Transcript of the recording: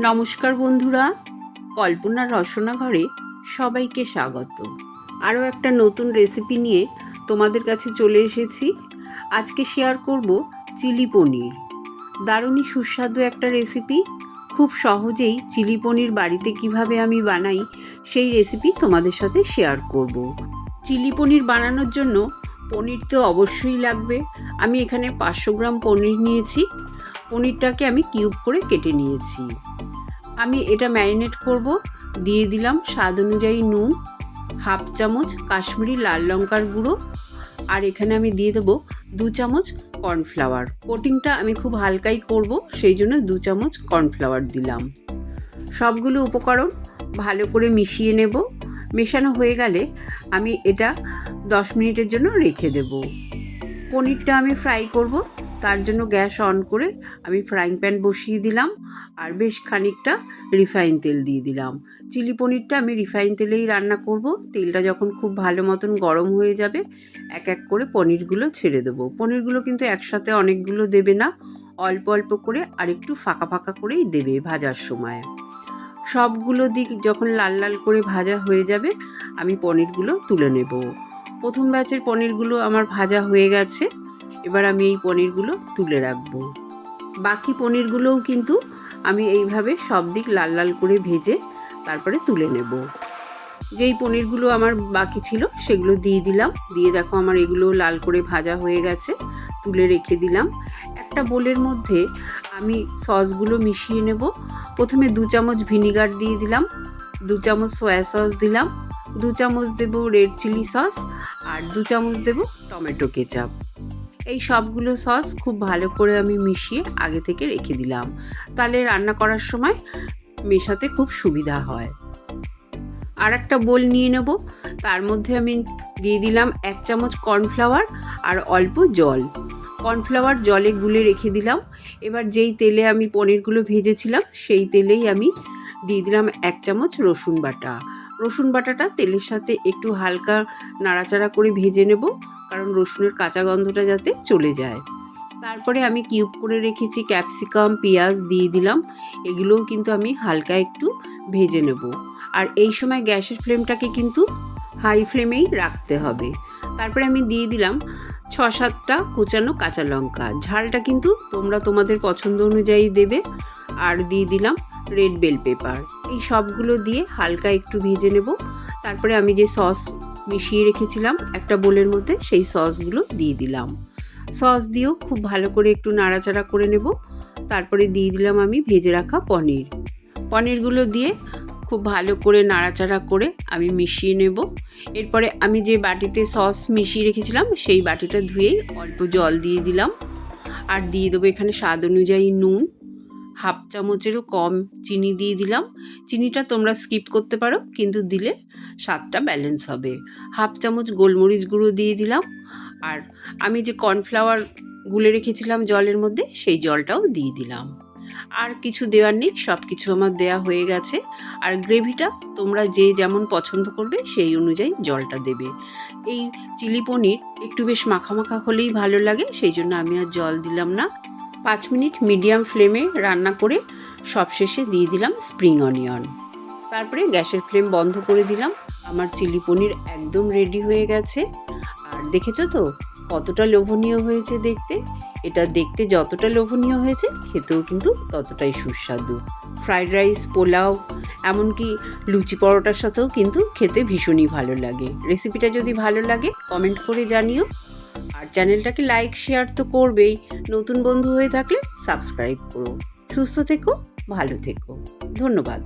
নমস্কার বন্ধুরা, কল্পনার রসনা ঘরে সবাইকে স্বাগত। আরও একটা নতুন রেসিপি নিয়ে তোমাদের কাছে চলে এসেছি। আজকে শেয়ার করব চিলি পনির। দারুণই সুস্বাদু একটা রেসিপি। খুব সহজেই চিলি পনির বাড়িতে কিভাবে আমি বানাই সেই রেসিপি তোমাদের সাথে শেয়ার করব। চিলি পনির বানানোর জন্য পনির তো অবশ্যই লাগবে। আমি এখানে 500 গ্রাম পনির নিয়েছি। পনিরটাকে আমি কিউব করে কেটে নিয়েছি। আমি এটা ম্যারিনেট করব। দিয়ে দিলাম স্বাদ অনুযায়ী নুন, হাফ চামচ কাশ্মীরি লাল লঙ্কার গুঁড়ো, আর এখানে আমি দিয়ে দেবো 2 চামচ কর্নফ্লাওয়ার। কোটিংটা আমি খুব হালকাই করব, সেই জন্য 2 চামচ কর্নফ্লাওয়ার দিলাম। সবগুলো উপকরণ ভালো করে মিশিয়ে নেব। মেশানো হয়ে গেলে আমি এটা 10 মিনিটের জন্য রেখে দেব। পনিরটা আমি ফ্রাই করব, তার জন্য গ্যাস অন করে আমি ফ্রাইং প্যান বসিয়ে দিলাম আর বেশ খানিকটা রিফাইন তেল দিয়ে দিলাম। চিলি পনিরটা আমি রিফাইন তেলেই রান্না করব। তেলটা যখন খুব ভালো মতন গরম হয়ে যাবে এক এক করে পনিরগুলো ছেড়ে দেবো। পনিরগুলো কিন্তু একসাথে অনেকগুলো দেবে না, অল্প অল্প করে আর একটু ফাঁকা ফাঁকা করেই দেবে ভাজার সময়। সবগুলো দিক যখন লাল লাল করে ভাজা হয়ে যাবে আমি পনিরগুলো তুলে নেব। প্রথম ব্যাচের পনিরগুলো আমার ভাজা হয়ে গেছে। এবার আমি এই পনিরগুলো তুলে রাখবো। বাকি পনিরগুলোও কিন্তু আমি এইভাবে সব দিক লাল লাল করে ভেজে তারপরে তুলে নেব। যেই পনিরগুলো আমার বাকি ছিল সেগুলো দিয়ে দিলাম। দিয়ে দেখো আমার এগুলো লাল করে ভাজা হয়ে গেছে, তুলে রেখে দিলাম। একটা বোলের মধ্যে আমি সসগুলো মিশিয়ে নেব। প্রথমে 2 চামচ ভিনিগার দিয়ে দিলাম, 2 চামচ সয়া সস দিলাম, 2 চামচ দেব রেড চিলি সস, আর 2 চামচ দেব টমেটো কেচাপ। এই সবগুলো সস খুব ভালো করে আমি মিশিয়ে আগে থেকে রেখে দিলাম, তাহলে রান্না করার সময় মেশাতে খুব সুবিধা হয়। আর একটা বোল নিয়ে নেব, তার মধ্যে আমি দিয়ে দিলাম 1 চামচ কর্নফ্লাওয়ার আর অল্প জল। কর্নফ্লাওয়ার জলে গুলে রেখে দিলাম। এবার যেই তেলে আমি পনিরগুলো ভেজেছিলাম সেই তেলেই আমি দিয়ে দিলাম 1 চামচ রসুন বাটা। রসুন বাটাটা তেলের সাথে একটু হালকা নাড়াচাড়া করে ভেজে নেব, কারণ রসুনের কাঁচা গন্ধটা যাতে চলে যায়। তারপরে আমি কিউব করে রেখেছি ক্যাপসিকাম, পেঁয়াজ দিয়ে দিলাম। এগুলোও কিন্তু আমি হালকা একটু ভেজে নেব। আর এই সময় গ্যাসের ফ্লেমটাকে কিন্তু হাই ফ্লেমেই রাখতে হবে। তারপরে আমি দিয়ে দিলাম 6-7টা কুচানো কাঁচা লঙ্কা। ঝালটা কিন্তু তোমরা তোমাদের পছন্দ অনুযায়ী দেবে। আর দিয়ে দিলাম রেড বেল পেপার। এই সবগুলো দিয়ে হালকা একটু ভেজে নেব। তারপরে আমি যে সস মিশিয়ে রেখেছিলাম একটা বোলের মধ্যে সেই সসগুলো দিয়ে দিলাম। সস দিয়েও খুব ভালো করে একটু নাড়াচাড়া করে নেব। তারপরে দিয়ে দিলাম আমি ভেজে রাখা পনিরগুলো দিয়ে খুব ভালো করে নাড়াচাড়া করে আমি মিশিয়ে নেব। এরপরে আমি যে বাটিতে সস মিশিয়ে রেখেছিলাম সেই বাটিটা ধুয়েই অল্প জল দিয়ে দিলাম। আর দিয়ে দেবো এখানে স্বাদ অনুযায়ী নুন, হাফ চামচেরও কম চিনি দিয়ে দিলাম। চিনিটা তোমরা স্কিপ করতে পারো, কিন্তু দিলে স্বাদটা ব্যালেন্স হবে। হাফ চামচ গোলমরিচ গুঁড়ো দিয়ে দিলাম। আর আমি যে কর্নফ্লাওয়ার গুলে রেখেছিলাম জলের মধ্যে সেই জলটাও দিয়ে দিলাম। আর কিছু দেওয়ার নেই, সব কিছু আমার দেয়া হয়ে গেছে। আর গ্রেভিটা তোমরা যে যেমন পছন্দ করবে সেই অনুযায়ী জলটা দেবে। এই চিলি পনির একটু বেশ মাখা মাখা হলেই ভালো লাগে, সেই জন্য আমি আর জল দিলাম না। 5 মিনিট মিডিয়াম ফ্লেমে রান্না করে সবশেষে দিয়ে দিলাম স্প্রিং অনিয়ন। তারপরে গ্যাসের ফ্লেম বন্ধ করে দিলাম। আমার চিলি পনির একদম রেডি হয়ে গেছে। আর দেখেছো তো কতটা লোভনীয় হয়েছে দেখতে। এটা দেখতে যতটা লোভনীয় হয়েছে খেতেও কিন্তু ততটাই সুস্বাদু। ফ্রাইড রাইস, পোলাও, এমনকি লুচি পরোটার সাথেও কিন্তু খেতে ভীষণই ভালো লাগে। রেসিপিটা যদি ভালো লাগে কমেন্ট করে জানিও। আর চ্যানেলটাকে লাইক শেয়ার তো করবেই, নতুন বন্ধু হয়ে থাকলে সাবস্ক্রাইব করো। সুস্থ থেকো, ভালো থেকো। ধন্যবাদ।